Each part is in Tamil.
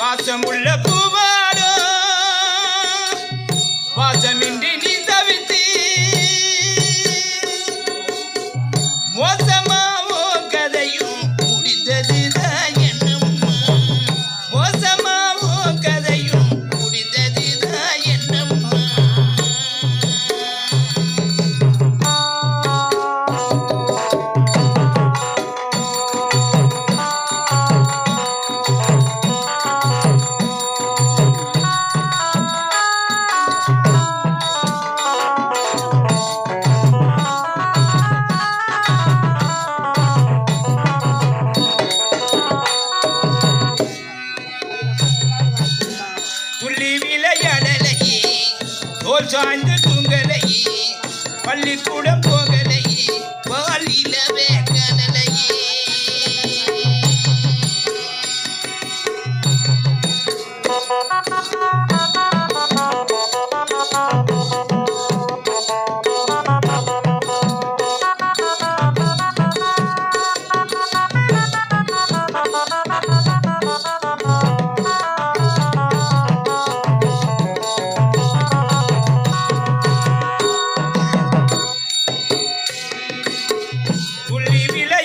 வாசமுள்ள பூவாரோ வாசமின்றி நீ தவித்து மோசமாவோ கதையும் முடிந்ததுதான் என்னம்மா மோசமாவோ கதையும் முடிந்ததுதான் என்னம்மா துள்ளி விளையாடலையே தோல் சாய்ந்து தூங்கலையே பள்ளிக்கூடம் போகலையே பாலில வேங்கலையே துள்ளி விளையாடலையே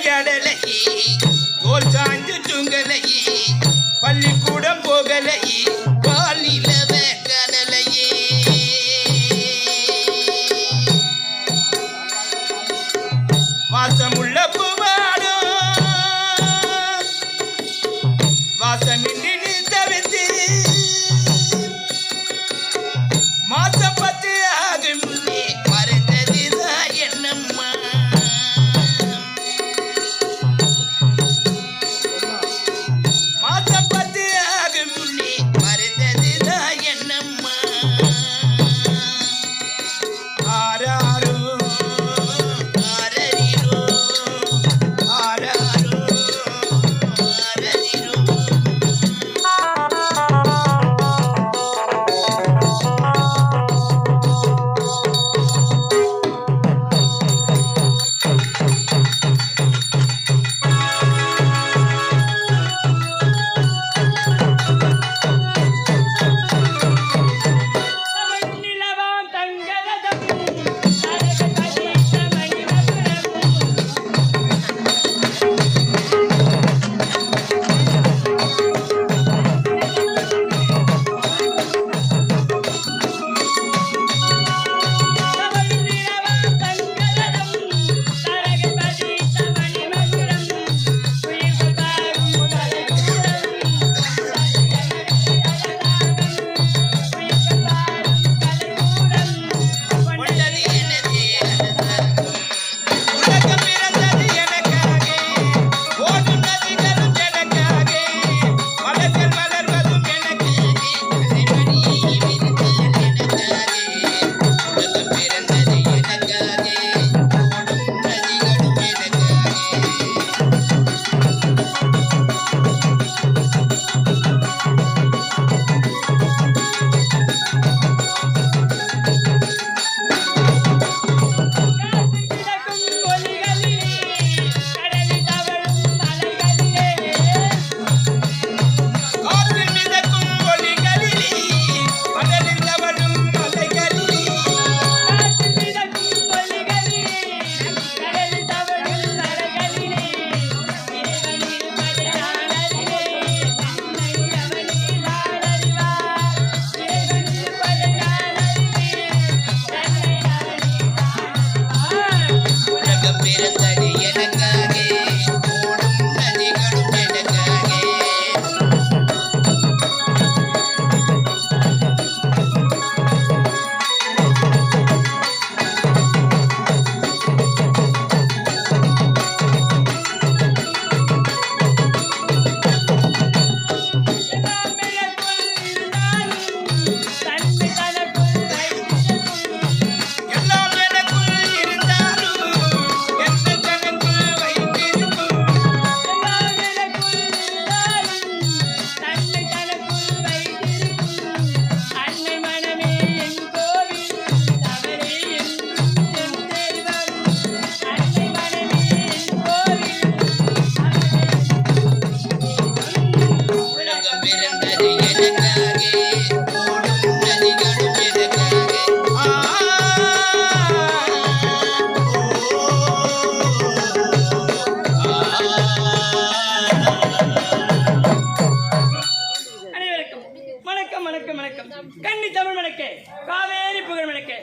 புகழ் மணக்க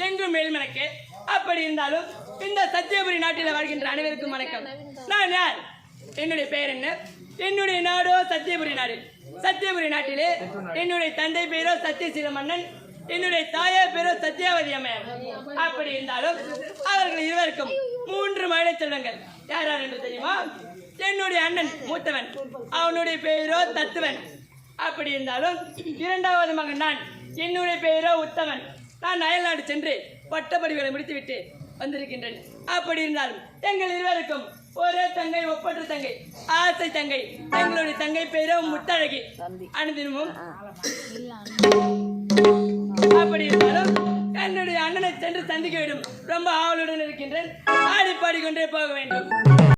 எங்கும் மேல் மணக்க. அப்படி இருந்தாலும் இந்த சத்தியபுரி நாட்டில் வாழ்கின்ற அனைவருக்கும் வணக்கம். நான் யார்? என்னுடைய பெயர் என்ன? என்னுடைய நாடோ சத்தியபுரி நாடு. சத்தியபுரி நாட்டிலே என்னுடைய தந்தை பேரோ சத்தியசீல மன்னன், என்னுடைய தாயார் பேரோ சத்தியாவதி அம்மையார். அப்படி இருந்தாலும் அவர்கள் இருவருக்கும் 3 மழை செல்வங்கள். யார் யார் என்று தெரியுமா? என்னுடைய அண்ணன் மூத்தவன், அவனுடைய பெயரோ தத்துவன். அப்படி இருந்தாலும் 2வது மகன் நான், என்னுடைய பெயரோ உத்தமன். நான் அயல்நாடு சென்று பட்டப்படிகளை முடித்துவிட்டு வந்திருக்கின்றேன். அப்படி இருந்தாலும் எங்கள் இருவருக்கும் ஒரே தங்கை, ஒப்பற்ற தங்கை, ஆசை தங்கை. எங்களுடைய தங்கை பெயரோ முத்தழகி. அனுதினமும் அப்படி இருந்தாலும் என்னுடைய அண்ணனை சென்று சந்திக்க வேண்டும். ரொம்ப ஆவலுடன் இருக்கின்றேன். ஆடி பாடிக்கொண்டே போக வேண்டும்.